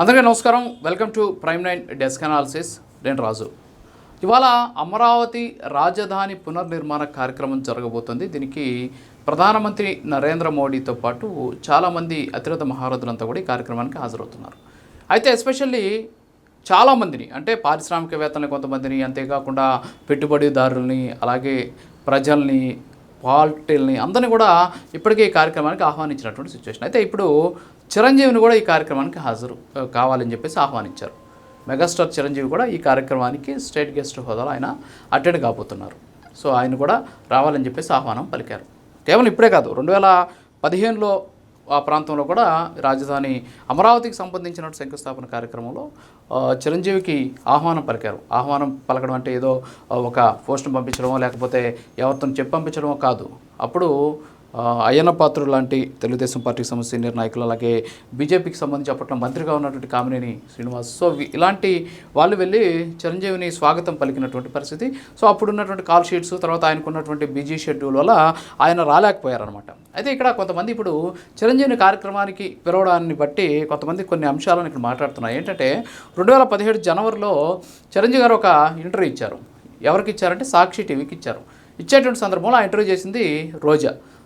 అందరికీ నమస్కారం. Welcome to prime 9 desk analysis. నేను రాజు. ఇవాళ అమరావతి రాజధాని పునర్నిర్మాణ కార్యక్రమం జరగబోతుంది. దీనికి ప్రధానమంత్రి నరేంద్ర మోడీతో పాటు చాలామంది అతిరథ మహారథులంతా కూడా ఈ కార్యక్రమానికి హాజరవుతున్నారు. అయితే ఎస్పెషల్లీ చాలామందిని అంటే పారిశ్రామికవేత్తలని కొంతమందిని, అంతేకాకుండా పెట్టుబడిదారుల్ని, అలాగే ప్రజల్ని, పార్టీలని అందరినీ కూడా ఇప్పటికే ఈ కార్యక్రమానికి ఆహ్వానించినటువంటి సిచ్యువేషన్. అయితే ఇప్పుడు చిరంజీవిని కూడా ఈ కార్యక్రమానికి హాజరు కావాలని చెప్పేసి ఆహ్వానించారు. మెగాస్టార్ చిరంజీవి కూడా ఈ కార్యక్రమానికి స్టేట్ గెస్ట్ హోదాలో ఆయన అటెండ్ కాబోతున్నారు. సో ఆయన కూడా రావాలని చెప్పేసి ఆహ్వానం పలికారు. కేవలం ఇప్పుడే కాదు, 2015లో ఆ ప్రాంతంలో కూడా రాజధాని అమరావతికి సంబంధించిన శంకుస్థాపన కార్యక్రమంలో చిరంజీవికి ఆహ్వానం పలికారు. ఆహ్వానం పలకడం అంటే ఏదో ఒక పోస్ట్ను పంపించడమో లేకపోతే ఎవరితో చెప్పి పంపించడమో కాదు. అప్పుడు అయ్యన్న పాత్రుడు లాంటి తెలుగుదేశం పార్టీకి సంబంధించిన సీనియర్ నాయకులు, అలాగే బీజేపీకి సంబంధించి అప్పట్లో మంత్రిగా ఉన్నటువంటి కామినేని శ్రీనివాస్, సో ఇలాంటి వాళ్ళు వెళ్ళి చిరంజీవిని స్వాగతం పలికినటువంటి పరిస్థితి. సో అప్పుడు ఉన్నటువంటి కాల్ షీట్స్, తర్వాత ఆయనకున్నటువంటి బిజీ షెడ్యూల్ వల్ల ఆయన రాలేకపోయారనమాట. అయితే ఇక్కడ కొంతమంది ఇప్పుడు చిరంజీవిని కార్యక్రమానికి పిలవడాన్ని బట్టి కొంతమంది కొన్ని అంశాలను ఇక్కడ మాట్లాడుతున్నారు. ఏంటంటే 2017 జనవరిలో చిరంజీవి గారు ఒక ఇంటర్వ్యూ ఇచ్చారు. ఎవరికి ఇచ్చారంటే సాక్షి టీవీకి ఇచ్చారు. ఇచ్చేటువంటి సందర్భంలో ఆ ఇంటర్వ్యూ చేసింది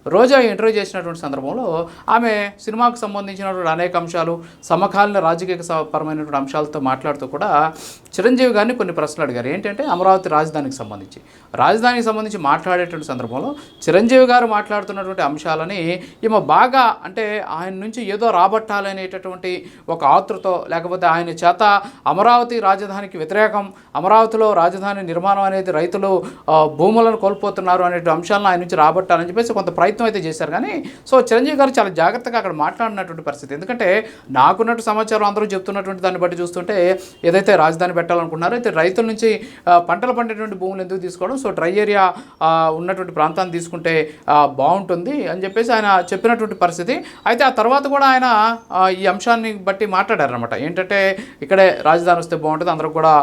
రోజా ఇంటర్వ్యూ చేసినటువంటి సందర్భంలో ఆమె సినిమాకు సంబంధించినటువంటి అనేక అంశాలు, సమకాలీన రాజకీయ పరమైనటువంటి అంశాలతో మాట్లాడుతూ కూడా చిరంజీవి గారిని కొన్ని ప్రశ్నలు అడిగారు. ఏంటంటే అమరావతి రాజధానికి సంబంధించి మాట్లాడేటువంటి సందర్భంలో చిరంజీవి గారు మాట్లాడుతున్నటువంటి అంశాలని ఈమె బాగా అంటే ఆయన నుంచి ఏదో రాబట్టాలనేటటువంటి ఒక ఆతృతో, లేకపోతే ఆయన చేత అమరావతి రాజధానికి వ్యతిరేకం, అమరావతిలో రాజధాని నిర్మాణం అనేది రైతులు భూములను కోల్పోతున్నారు అనే అంశాలను ఆయన నుంచి రాబట్టాలని చెప్పేసి కొంత ప్రయత్నం అయితే చేశారు. కానీ సో చిరంజీవి గారు చాలా జాగ్రత్తగా అక్కడ మాట్లాడినటువంటి పరిస్థితి. ఎందుకంటే నాకున్నట్టు సమాచారం అందరూ చెప్తున్నటువంటి దాన్ని బట్టి చూస్తుంటే ఏదైతే రాజధాని పెట్టాలనుకున్నారో అయితే రైతుల నుంచి పంటలు పండేటువంటి భూములు ఎందుకు తీసుకోవడం, సో డ్రై ఏరియా ఉన్నటువంటి ప్రాంతాన్ని తీసుకుంటే బాగుంటుంది అని చెప్పేసి ఆయన చెప్పినటువంటి పరిస్థితి. అయితే ఆ తర్వాత కూడా ఆయన ఈ అంశాన్ని బట్టి మాట్లాడారనమాట. ఏంటంటే ఇక్కడే రాజధాని వస్తే బాగుంటుంది, అందరికి కూడా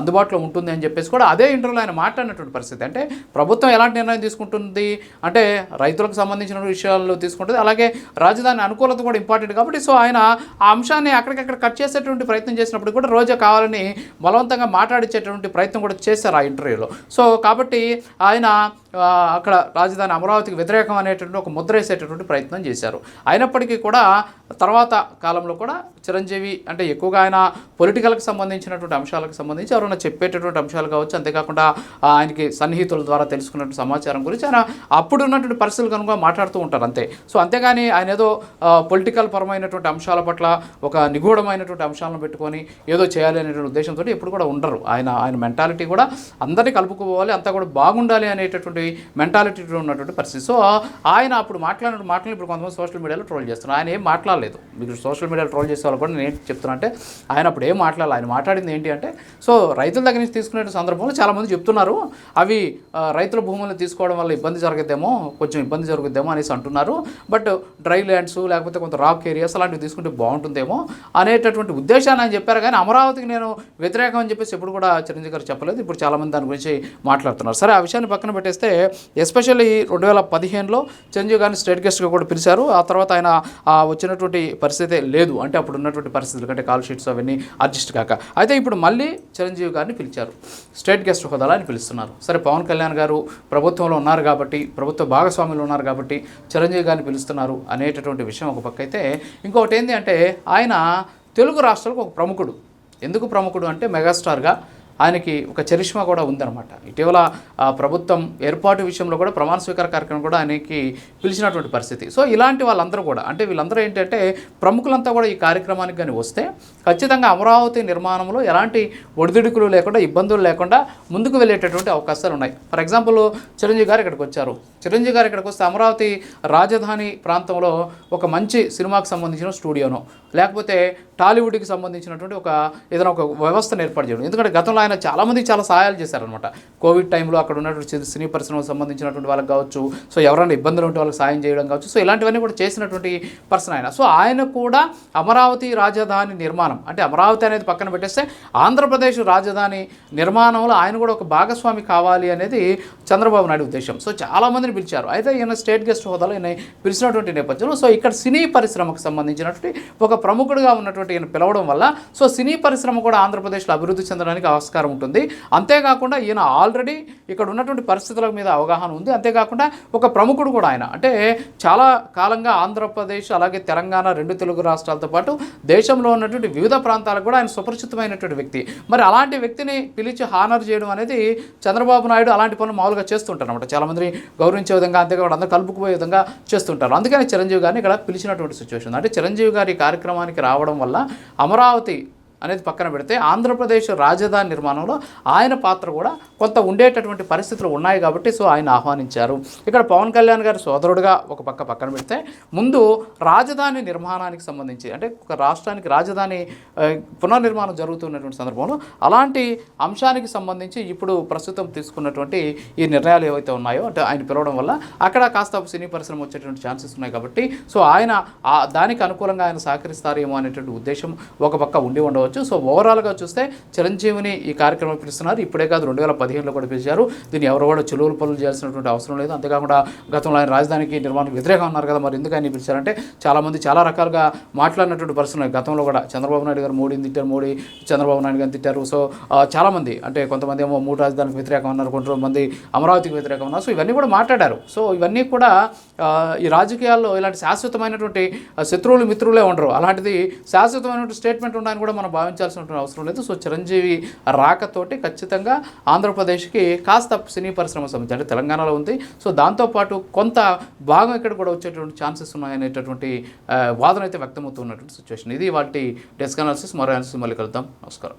అందుబాటులో ఉంటుంది అని చెప్పేసి కూడా అదే ఇంటర్వ్యూలో ఆయన మాట్లాడినటువంటి పరిస్థితి. అంటే ప్రభుత్వం ఎలాంటి నిర్ణయం తీసుకుంటుంది అంటే రైతులకు సంబంధించిన విషయాలు తీసుకుంటుంది, అలాగే రాజధాని అనుకూలత కూడా ఇంపార్టెంట్ కాబట్టి సో ఆయన ఆ అంశాన్ని అక్కడికక్కడ కట్ చేసేటువంటి ప్రయత్నం చేసినప్పుడు కూడా రోజా కావాలని బలవంతంగా మాట్లాడించేటువంటి ప్రయత్నం కూడా చేశారు ఆ ఇంటర్వ్యూలో. సో కాబట్టి ఆయన అక్కడ రాజధాని అమరావతికి వ్యతిరేకం అనేటువంటి ఒక ముద్ర వేసేటటువంటి ప్రయత్నం చేశారు. అయినప్పటికీ కూడా తర్వాత కాలంలో కూడా చిరంజీవి అంటే ఎక్కువగా ఆయన పొలిటికల్కి సంబంధించినటువంటి అంశాలకు సంబంధించి ఎవరైనా చెప్పేటటువంటి అంశాలు కావచ్చు, అంతేకాకుండా ఆయనకి సన్నిహితుల ద్వారా తెలుసుకున్నటువంటి సమాచారం గురించి ఆయన అప్పుడు ఉన్నటువంటి పరిస్థితులు కనుక మాట్లాడుతూ ఉంటారు అంతే. సో అంతేగాని ఆయన ఏదో పొలిటికల్ పరమైనటువంటి అంశాల పట్ల ఒక నిగూఢమైనటువంటి అంశాలను పెట్టుకొని ఏదో చేయాలి అనేటువంటి ఉద్దేశంతో ఎప్పుడు కూడా ఉండరు. ఆయన మెంటాలిటీ కూడా అందరినీ కలుపుకోవాలి, అంతా కూడా బాగుండాలి అనేటటువంటి మెంటాలిటీలో ఉన్నటువంటి పరిస్థితి. సో ఆయన అప్పుడు మాట్లాడిన మాటలు ఇప్పుడు కొంతమంది సోషల్ మీడియాలో ట్రోల్ చేస్తున్నారు. ఆయన ఏం మాట్లాడలేదు. మీరు సోషల్ మీడియాలో ట్రోల్ చేసే వాళ్ళు కూడా నేను ఏంటి చెప్తున్నా అంటే ఆయన అప్పుడు ఏం మాట్లాడాలి. ఆయన మాట్లాడింది ఏంటి అంటే సో రైతుల దగ్గర నుంచి తీసుకునే సందర్భంలో చాలామంది చెప్తున్నారు అవి రైతుల భూములను తీసుకోవడం వల్ల కొంచెం ఇబ్బంది జరుగుద్దేమో అనేసి అంటున్నారు. బట్ డ్రై ల్యాండ్స్ లేకపోతే కొంత రాక్ ఏరియాస్ అలాంటివి తీసుకుంటే బాగుంటుందేమో అనేటటువంటి ఉద్దేశాన్ని ఆయన చెప్పారు. కానీ అమరావతికి నేను వ్యతిరేకం అని చెప్పేసి ఎప్పుడు కూడా చిరంజీవి గారు చెప్పలేదు. ఇప్పుడు చాలామంది దాని గురించి మాట్లాడుతున్నారు. సరే, ఆ విషయాన్ని పక్కన పెట్టేస్తే ఎస్పెషల్లీ 2015లో చిరంజీవి గారిని స్టేట్ గెస్ట్గా కూడా పిలిచారు. ఆ తర్వాత ఆయన వచ్చినటువంటి పరిస్థితి లేదు. అంటే అప్పుడు ఉన్నటువంటి పరిస్థితులు కంటే కాల్ షీట్స్ అవన్నీ అడ్జస్ట్ కాక అయితే ఇప్పుడు మళ్ళీ చిరంజీవి గారిని పిలిచారు. స్టేట్ గెస్ట్ హోదాలో అని పిలుస్తున్నారు. సరే, పవన్ కళ్యాణ్ గారు ప్రభుత్వంలో ఉన్నారు కాబట్టి, ప్రభుత్వ భాగస్వాములు ఉన్నారు కాబట్టి చిరంజీవి గారిని పిలుస్తున్నారు అనేటటువంటి విషయం ఒక పక్క అయితే, ఇంకొకటి ఏంటి అంటే ఆయన తెలుగు రాష్ట్రాలకు ఒక ప్రముఖుడు. ఎందుకు ప్రముఖుడు అంటే మెగాస్టార్గా ఆయనకి ఒక చరిష్మా కూడా ఉందన్నమాట. ఇటీవల ప్రభుత్వం ఏర్పాటు విషయంలో కూడా ప్రమాణ స్వీకార కార్యక్రమం కూడా ఆయనకి పిలిచినటువంటి పరిస్థితి. సో ఇలాంటి వాళ్ళందరూ కూడా అంటే వీళ్ళందరూ ఏంటంటే ప్రముఖులంతా కూడా ఈ కార్యక్రమానికి కానీ వస్తే ఖచ్చితంగా అమరావతి నిర్మాణంలో ఎలాంటి ఒడిదుడుకులు లేకుండా, ఇబ్బందులు లేకుండా ముందుకు వెళ్ళేటటువంటి అవకాశాలు ఉన్నాయి. ఫర్ ఎగ్జాంపుల్ చిరంజీవి గారు ఇక్కడికి వచ్చారు. చిరంజీవి గారు ఇక్కడికి వస్తే అమరావతి రాజధాని ప్రాంతంలో ఒక మంచి సినిమాకు సంబంధించిన స్టూడియోనో లేకపోతే టాలీవుడ్కి సంబంధించినటువంటి ఏదైనా ఒక వ్యవస్థను ఏర్పాటు చేయడం. ఎందుకంటే గతంలో ఆయన చాలామందికి చాలా సహాయాలు చేశారనమాట. కోవిడ్ టైంలో అక్కడ ఉన్నటువంటి సినీ పరిశ్రమకు సంబంధించినటువంటి వాళ్ళకి కావచ్చు, సో ఎవరైనా ఇబ్బందులు ఉంటే వాళ్ళకి సాయం చేయడం కావచ్చు, సో ఇలాంటివన్నీ కూడా చేసినటువంటి పర్సన్ ఆయన. సో ఆయన కూడా అమరావతి రాజధాని నిర్మాణం అంటే అమరావతి అనేది పక్కన పెట్టేస్తే ఆంధ్రప్రదేశ్ రాజధాని నిర్మాణంలో ఆయన కూడా ఒక భాగస్వామి కావాలి అనేది చంద్రబాబు నాయుడు ఉద్దేశం. సో చాలామందిని పిలిచారు. అయితే ఈయన స్టేట్ గెస్ట్ హోదాలో ఈయన పిలిచినటువంటి నేపథ్యంలో సో ఇక్కడ సినీ పరిశ్రమకు సంబంధించినటువంటి ఒక ప్రముఖుడుగా ఉన్నటువంటి ఈయన పిలవడం వల్ల సో సినీ పరిశ్రమ కూడా ఆంధ్రప్రదేశ్లో అభివృద్ధి చెందడానికి ఆస్కారం ఉంటుంది. అంతేకాకుండా ఈయన ఆల్రెడీ ఇక్కడ ఉన్నటువంటి పరిస్థితుల మీద అవగాహన ఉంది. అంతేకాకుండా ఒక ప్రముఖుడు కూడా ఆయన అంటే చాలా కాలంగా ఆంధ్రప్రదేశ్ అలాగే తెలంగాణ రెండు తెలుగు రాష్ట్రాలతో పాటు దేశంలో ఉన్నటువంటి వివిధ ప్రాంతాలకు కూడా ఆయన సుపరిచితమైనటువంటి వ్యక్తి. మరి అలాంటి వ్యక్తిని పిలిచి హానర్ చేయడం అనేది చంద్రబాబు నాయుడు అలాంటి పనులు మామూలుగా చేస్తుంటారు అనమాట. చాలామంది గౌరవించే విధంగా అంతేకాకుండా అందరూ కలుపుకుపోయే విధంగా చేస్తుంటారు. అందుకని చిరంజీవి గారిని ఇక్కడ పిలిచినటువంటి సిచ్యువేషన్. అంటే చిరంజీవి గారి కార్యక్రమానికి రావడం వల్ల అమరావతి అనేది పక్కన పెడితే ఆంధ్రప్రదేశ్ రాజధాని నిర్మాణంలో ఆయన పాత్ర కూడా కొంత ఉండేటటువంటి పరిస్థితులు ఉన్నాయి కాబట్టి సో ఆయన ఆహ్వానించారు. ఇక్కడ పవన్ కళ్యాణ్ గారి సోదరుడుగా ఒక పక్కన పెడితే ముందు రాజధాని నిర్మాణానికి సంబంధించి అంటే ఒక రాష్ట్రానికి రాజధాని పునర్నిర్మాణం జరుగుతున్నటువంటి సందర్భంలో అలాంటి అంశానికి సంబంధించి ఇప్పుడు ప్రస్తుతం తీసుకున్నటువంటి ఈ నిర్ణయాలు ఏవైతే ఉన్నాయో అంటే ఆయన పిలవడం వల్ల అక్కడ కాస్త సినీ పరిశ్రమ వచ్చేటువంటి ఛాన్సెస్ ఉన్నాయి కాబట్టి సో ఆయన దానికి అనుకూలంగా ఆయన సహకరిస్తారేమో అనేటువంటి ఉద్దేశం ఒక పక్క ఉండి ఉండవచ్చు. సో ఓవరాల్గా చూస్తే చిరంజీవిని ఈ కార్యక్రమం పిలుస్తున్నారు. ఇప్పుడే కాదు 2015లో కూడా పిలిచారు. దీన్ని ఎవరు కూడా చెలువులు పనులు చేయాల్సినటువంటి అవసరం లేదు. అంతేకాకుండా గతంలో ఆయన రాజధానికి నిర్మాణం వ్యతిరేకం ఉన్నారు కదా, మరి ఎందుకు ఆయన పిలిచారంటే చాలామంది చాలా రకాలుగా మాట్లాడినటువంటి పరిస్థితులు గతంలో కూడా చంద్రబాబు నాయుడు గారు మోడీని తిట్టారు, మోడీ చంద్రబాబు నాయుడు గారిని తిట్టారు. సో చాలామంది అంటే కొంతమంది ఏమో 3 రాజధానికి వ్యతిరేకం ఉన్నారు, కొంతమంది అమరావతికి వ్యతిరేకం ఉన్నారు. సో ఇవన్నీ కూడా మాట్లాడారు. సో ఇవన్నీ కూడా ఈ రాజకీయాల్లో ఇలాంటి శాశ్వతమైనటువంటి శత్రువులు మిత్రులే ఉండరు. అలాంటిది శాశ్వతమైనటువంటి స్టేట్మెంట్ ఉండాలని కూడా మనం భావించాల్సినటువంటి అవసరం లేదు. సో చిరంజీవి రాకతోటి ఖచ్చితంగా ఆంధ్రప్రదేశ్కి కాస్త సినీ పరిశ్రమ సంబంధించి అంటే తెలంగాణలో ఉంది. సో దాంతోపాటు కొంత భాగం ఇక్కడ కూడా వచ్చేటువంటి ఛాన్సెస్ ఉన్నాయనేటటువంటి వాదన అయితే వ్యక్తమవుతున్నటువంటి సిచ్యువేషన్. ఇది వాటి డెస్క్ అనాలిసిస్. మరో అనాలిసిస్ మళ్ళీ కలుద్దాం. నమస్కారం.